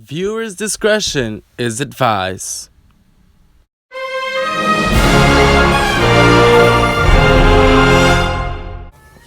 Viewers' discretion is advised.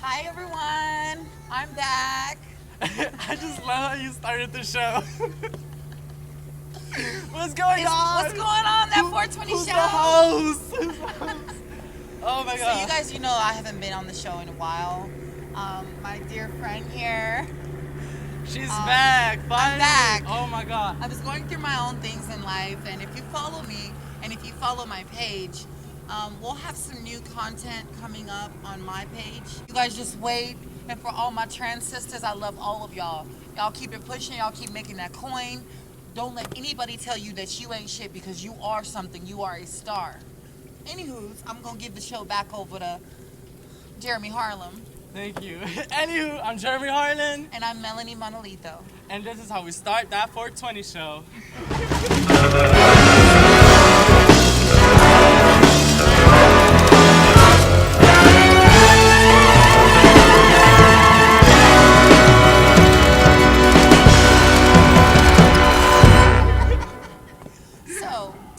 Hi everyone, I'm back. I just love how you started the show. What's going on? What's going on? That 420 Who's show? the host? Who's the host? Oh my god. So you guys, I haven't been on the show in a while. My dear friend here. She's back. Finally. I'm back. Oh my god. I was going through my own things in life, and if you follow me, and if you follow my page, we'll have some new content coming up on my page. You guys just wait. And for all my trans sisters, I love all of y'all. Y'all keep it pushing. Y'all keep making that coin. Don't let anybody tell you that you ain't shit, because you are something. You are a star. Anywho, I'm going to give the show back over to Jeremy Harlem. Thank you. Anywho, I'm Jeremy Harlan. And I'm Melanie Manolito. And this is how we start that 420 show.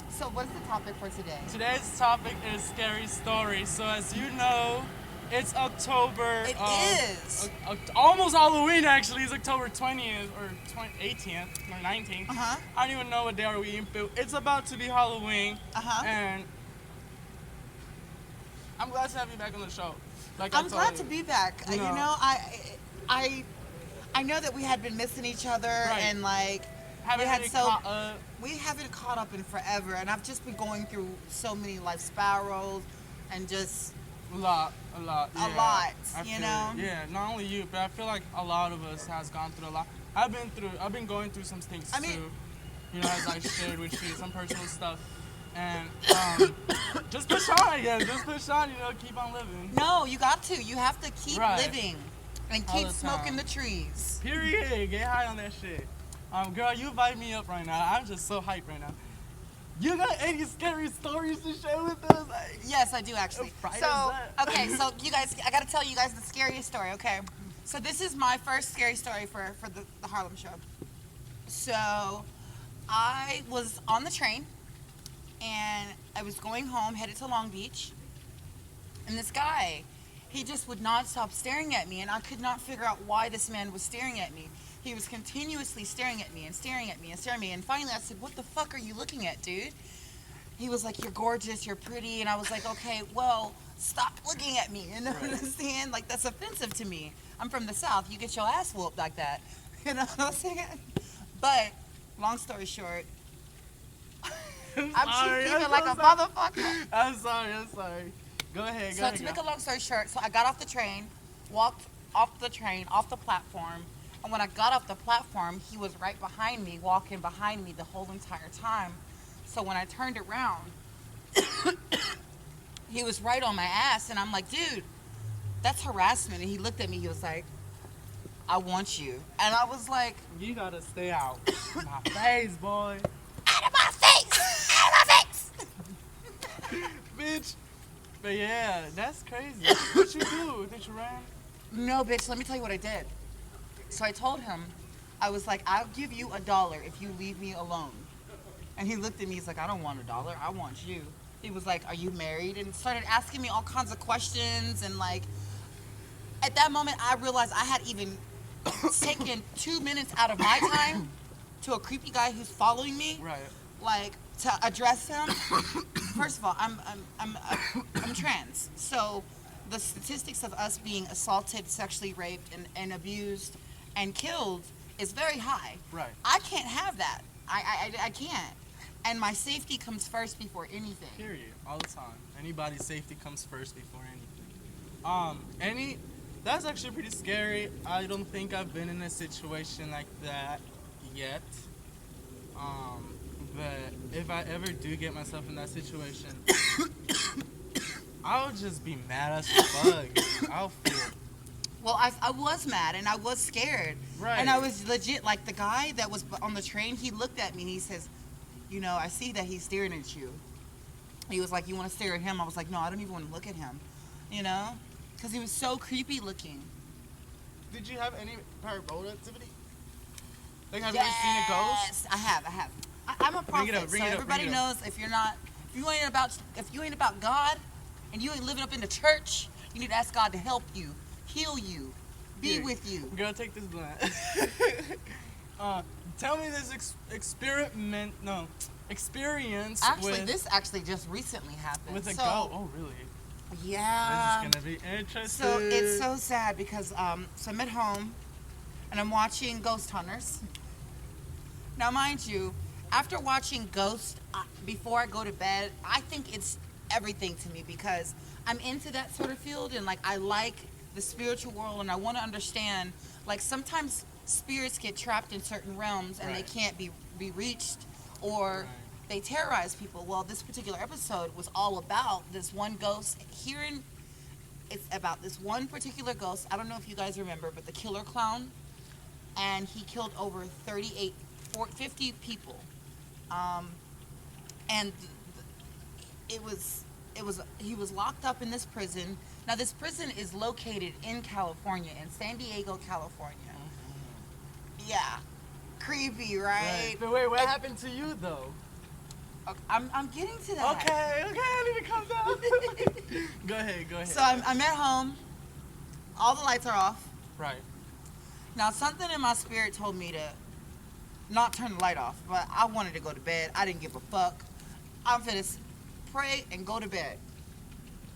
So what's the topic for today? Today's topic is scary stories. So as you know, it's October. It is. Almost Halloween, actually. It's October 20th or 18th or 19th. Uh-huh. I don't even know what day are we in, but it's about to be Halloween. Uh-huh. And I'm glad to have you back on the show. I'm glad to be back. You know. I know that we had been missing each other, Right. and Haven't really caught up. we haven't caught up in forever, and I've just been going through so many life spirals and just A lot. a Yeah. lot, I you feel know? it. Yeah, not only you, but I feel like a lot of us has gone through a lot. I've been going through some things too. As I shared with you, some personal stuff. And just push on, I guess. Just push on, keep on living. No, you got to. You have to keep Right. living and All keep the smoking time. the trees. Period. Get high on that shit. Girl, you invite me up right now. I'm just so hyped right now. You got any scary stories to share with us? Yes, I do actually. Friday So, is okay, so you guys, I gotta tell you guys the scariest story, okay? So this is my first scary story for the Harlem show. So, I was on the train, and I was going home, headed to Long Beach, and this guy, he just would not stop staring at me, and I could not figure out why this man was staring at me. He was continuously staring at me and staring at me and staring at me, and finally I said, "What the fuck are you looking at, dude?" He was like, "You're gorgeous, you're pretty," and I was like, "Okay, well, stop looking at me," you know what I'm saying? Like, that's offensive to me. I'm from the South, you get your ass whooped like that, you know what I'm saying? But, long story short, I'm keeping like a motherfucker. I'm sorry. Go ahead. So to make a long story short, so I got off the train, walked off the train, off the platform, and when I got off the platform, he was right behind me, walking behind me the whole entire time. So when I turned around, he was right on my ass, and I'm like, "Dude, that's harassment." And he looked at me, he was like, "I want you." And I was like, You gotta stay out my face, boy. "Out of my face! Out of my face!" Bitch. But yeah, that's crazy. What you do? Did you run? No, bitch, let me tell you what I did. So I told him, I was like, "I'll give you $1 if you leave me alone." And he looked at me, he's like, "I don't want $1, I want you." He was like, "Are you married?" And started asking me all kinds of questions. And at that moment, I realized I had even taken 2 minutes out of my time to a creepy guy who's following me. Right. To address him. First of all, I'm trans. So the statistics of us being assaulted, sexually raped, and abused and killed is very high. Right. I can't have that. I can't. And my safety comes first before anything. Period. All the time. Anybody's safety comes first before anything. That's actually pretty scary. I don't think I've been in a situation like that yet. But if I ever do get myself in that situation, I'll just be mad as fuck. I'll feel. Well, I was mad and I was scared. Right. And I was legit, like the guy that was on the train, he looked at me and he says, "I see that he's staring at you." He was like, "You want to stare at him?" I was like, "No, I don't even want to look at him." Because he was so creepy looking. Did you have any paranormal activity? Like, have you ever seen a ghost? Yes, I have. I'm a prophet, so everybody knows if you ain't about God, and you ain't living up in the church, you need to ask God to help you, heal you, be with you. Girl, take this blunt. Tell me this experience. Actually, this just recently happened. With a ghost? Oh, really? Yeah. This is gonna be interesting. So it's so sad because so I'm at home and I'm watching Ghost Hunters. Now, mind you, after watching Ghost before I go to bed, I think it's everything to me because I'm into that sort of field and like I like the spiritual world and I want to understand. Like sometimes spirits get trapped in certain realms and they can't be reached, or they terrorize people. Well, this particular episode was all about this one ghost. It's about this one particular ghost. I don't know if you guys remember, but the killer clown, and he killed over 50 people, and he was locked up in this prison. Now, this prison is located in California, in San Diego, California. Yeah, creepy, right? But wait, what happened to you though? Okay, I'm getting to that. Okay, I need to calm down. Go ahead. So I'm at home. All the lights are off. Right. Now, something in my spirit told me to not turn the light off, but I wanted to go to bed. I didn't give a fuck. I'm finna pray and go to bed.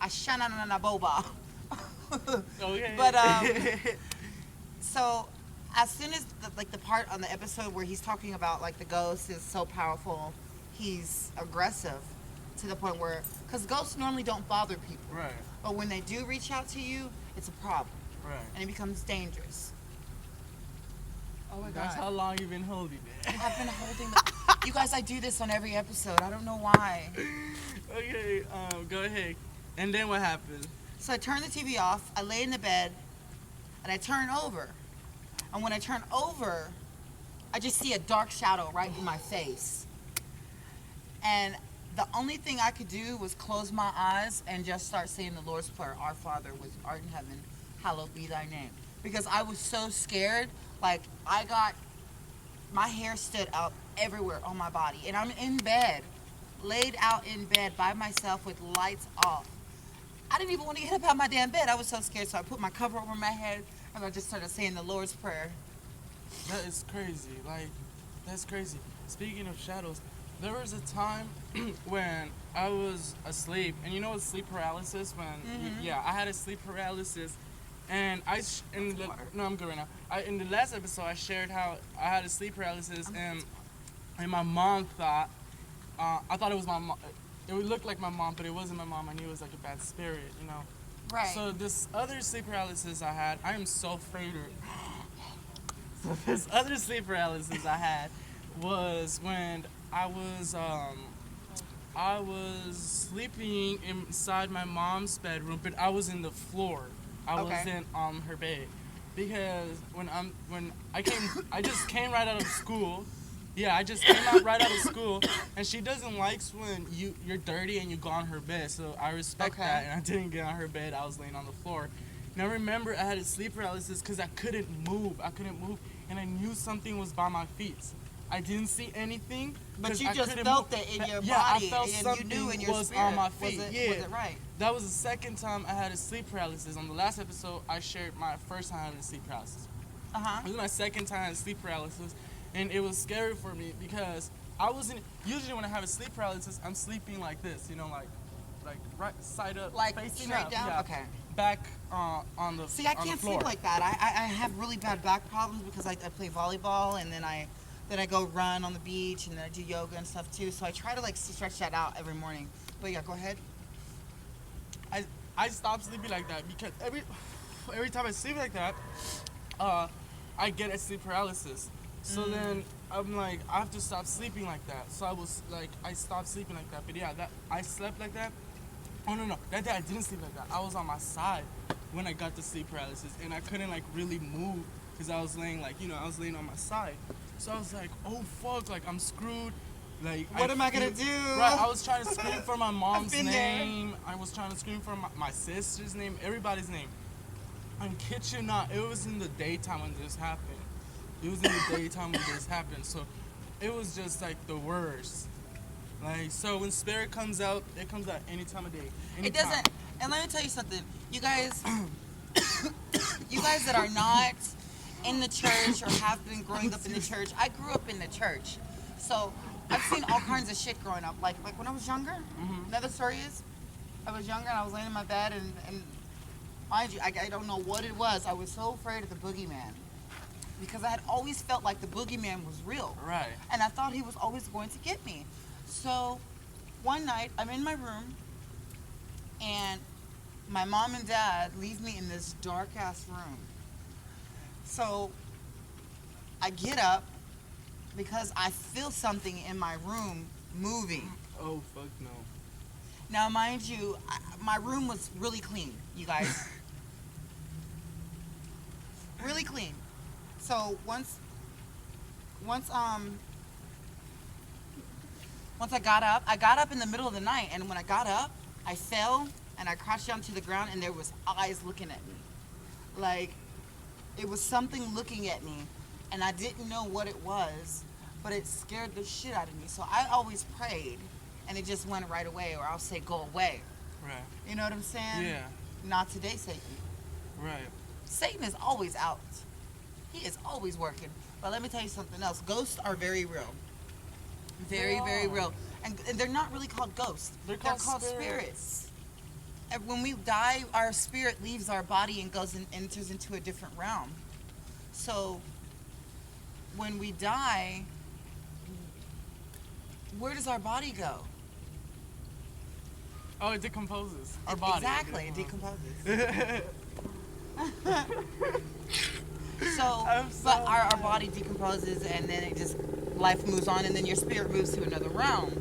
I shana na na boba. Okay. But so as soon as the part on the episode where he's talking about like the ghost is so powerful, he's aggressive to the point where, because ghosts normally don't bother people, right? But when they do reach out to you, it's a problem, right? And it becomes dangerous. Oh my God! That's how long you've been holding it. I've been holding. You guys, I do this on every episode. I don't know why. Okay, go ahead. And then what happened? So I turn the TV off. I lay in the bed, and I turn over. And when I turn over, I just see a dark shadow right in my face. And the only thing I could do was close my eyes and just start saying the Lord's Prayer, Our Father, which art in heaven, hallowed be thy name. Because I was so scared, like my hair stood up everywhere on my body. And I'm in bed, laid out in bed by myself with lights off. I didn't even want to get up out of my damn bed. I was so scared, so I put my cover over my head and I just started saying the Lord's Prayer. That is crazy. Like, that's crazy. Speaking of shadows, there was a time when I was asleep, and you know what sleep paralysis? I had a sleep paralysis, and no, I'm good right now. In the last episode, I shared how I had a sleep paralysis, and my mom thought, I thought it was my mom. It would look like my mom, but it wasn't my mom. I knew it was like a bad spirit, you know. Right. So this other sleep paralysis I had, I am so faded. So this other sleep paralysis I had was when I was sleeping inside my mom's bedroom, but I was in the floor. I wasn't on her bed, because I just came right out of school. Yeah, I just came right out of school, and she doesn't like when you're dirty and you go on her bed, so I respect that, and I didn't get on her bed. I was laying on the floor. And I remember I had a sleep paralysis because I couldn't move, and I knew something was by my feet. I didn't see anything, but you just felt it in your body, I felt and something you knew in your was spirit. on my feet. Was it right? That was the second time I had a sleep paralysis. On the last episode, I shared my first time having a sleep paralysis. It was my second time having sleep paralysis. And it was scary for me because I wasn't, usually when I have a sleep paralysis, I'm sleeping like this, you know, like right side up, like facing straight up, down. yeah, Okay. Back on the See, I can't sleep like that. I have really bad back problems because I play volleyball, and then I go run on the beach, and then I do yoga and stuff too. So I try to like stretch that out every morning. But yeah, go ahead. I stopped sleeping like that because every time I sleep like that, I get a sleep paralysis. So then I'm like, I have to stop sleeping like that. So I stopped sleeping like that. But yeah, I slept like that. Oh no, that day I didn't sleep like that. I was on my side when I got the sleep paralysis, and I couldn't like really move because I was laying I was laying on my side. So I was like, oh fuck, like I'm screwed. Like, what am I gonna do? Right, I was trying to scream for my mom's name. I was trying to scream for my sister's name, everybody's name. I kid you not, it was in the daytime when this happened. It was in the daytime when this happened, so it was just like the worst. Like, so when spirit comes out, it comes out any time of day. It doesn't. And let me tell you something, you guys. You guys that are not in the church or have been growing up in the church, I grew up in the church, so I've seen all kinds of shit growing up. Like when I was younger. Another story is, I was younger and I was laying in my bed and mind you, I don't know what it was. I was so afraid of the boogeyman because I had always felt like the boogeyman was real. Right. And I thought he was always going to get me. So one night I'm in my room and my mom and dad leave me in this dark ass room. So I get up because I feel something in my room moving. Oh, fuck no. Now, mind you, my room was really clean, you guys. Really clean. So once I got up in the middle of the night, and when I got up, I fell and I crouched down to the ground, and there was eyes looking at me. Like, it was something looking at me, and I didn't know what it was, but it scared the shit out of me. So I always prayed, and it just went right away, or I'll say, go away. Right. You know what I'm saying? Yeah. Not today, Satan. Right. Satan is always out. He is always working. But let me tell you something else. Ghosts are very real. Very, very real. And they're not really called ghosts. They're called spirits. And when we die, our spirit leaves our body and goes and enters into a different realm. So when we die, where does our body go? Oh, it decomposes. Our body. Exactly, it decomposes. So, but our body decomposes and then it just, life moves on and then your spirit moves to another realm.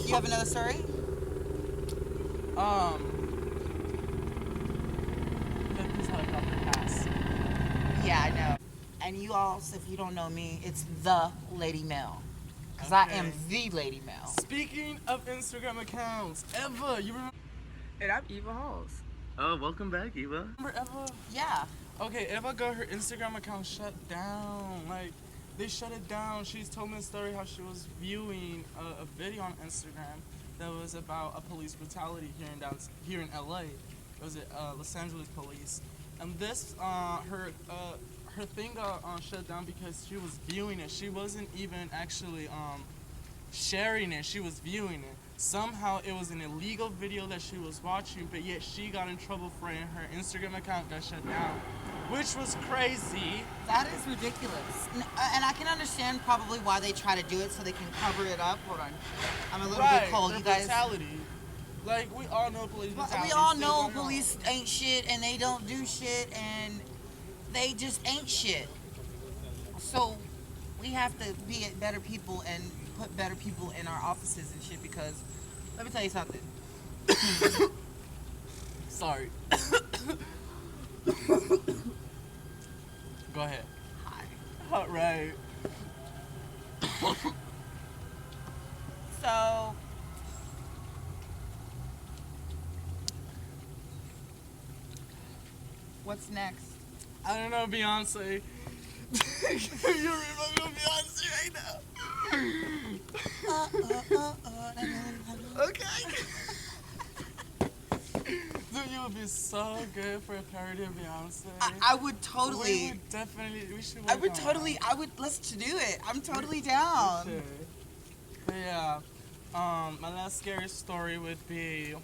You have another story? This helicopter pass. Yeah, I know. And you all, so if you don't know me, it's the Lady Mel. Because I am the Lady Mel. Speaking of Instagram accounts, Eva, you remember? And I'm Eva Halls. Oh, welcome back, Eva. Remember Eva? Yeah. Okay, Eva got her Instagram account shut down. Like, they shut it down. She's told me a story how she was viewing a video on Instagram that was about a police brutality here in LA. It was Los Angeles police, and this her thing got shut down because she was viewing it. She wasn't even actually sharing it. She was viewing it. Somehow it was an illegal video that she was watching, but yet she got in trouble for it. Her Instagram account got shut down, which was crazy. That is ridiculous. And I can understand probably why they try to do it so they can cover it up. Hold on. I'm a little bit cold, you guys. Brutality. Like, we all know police brutality. We all know police ain't shit and they don't do shit and they just ain't shit. So we have to be better people and put better people in our offices and shit because, let me tell you something. Sorry. Go ahead. Hi. All right. So, what's next? I don't know, Beyonce. You remind me of Beyonce right now. Okay. Dude, you would be so good for a parody of Beyonce. I would totally. We would definitely. We should. Work Let's do it. I'm totally down. We should. But yeah, my last scary story would be.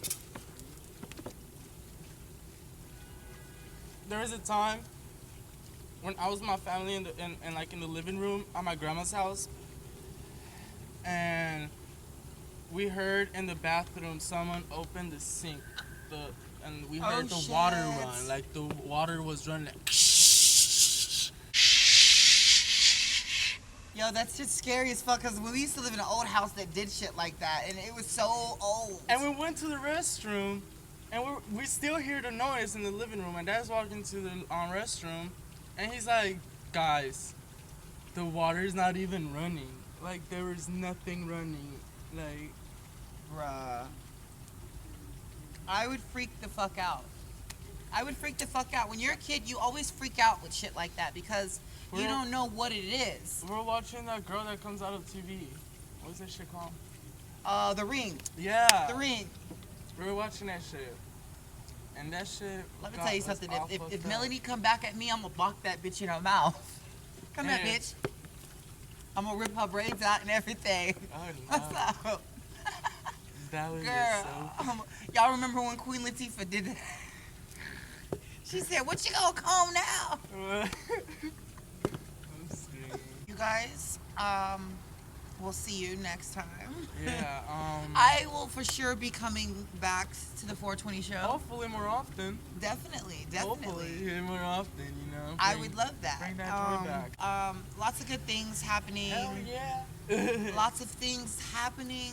There was a time when I was with my family in the living room at my grandma's house, and we heard in the bathroom someone open the sink, and we heard the water run, like the water was running. Like, Yo, that's just scary as fuck. Cause we used to live in an old house that did shit like that, and it was so old. And we went to the restroom, and we still hear the noise in the living room. And Dad's walking to the restroom, and he's like, "Guys, the water's not even running. Like there was nothing running. Like, bruh." I would freak the fuck out. I would freak the fuck out. When you're a kid, you always freak out with shit like that because You don't know what it is. We're watching that girl that comes out of TV. What's that shit called? The Ring. Yeah. The Ring. We were watching that shit. And that shit. Let me tell you something. If Melanie come back at me, I'm gonna block that bitch in her mouth. Come here, bitch. I'm gonna rip her braids out and everything. Oh, no. What's up? That was Girl, so... y'all remember when Queen Latifah did that? She said, "What you gonna comb now?" You guys, we'll see you next time. Yeah. I will for sure be coming back to the 420 show. Hopefully more often. Definitely. Hopefully more often, you know. I would love that. Bring that toy back. Lots of good things happening. Hell yeah. Lots of things happening.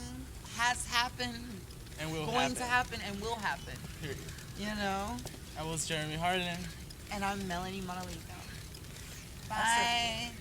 Has happened. And will going to happen and will happen. Period. You know. I was Jeremy Harden. And I'm Melanie Manolito. Bye.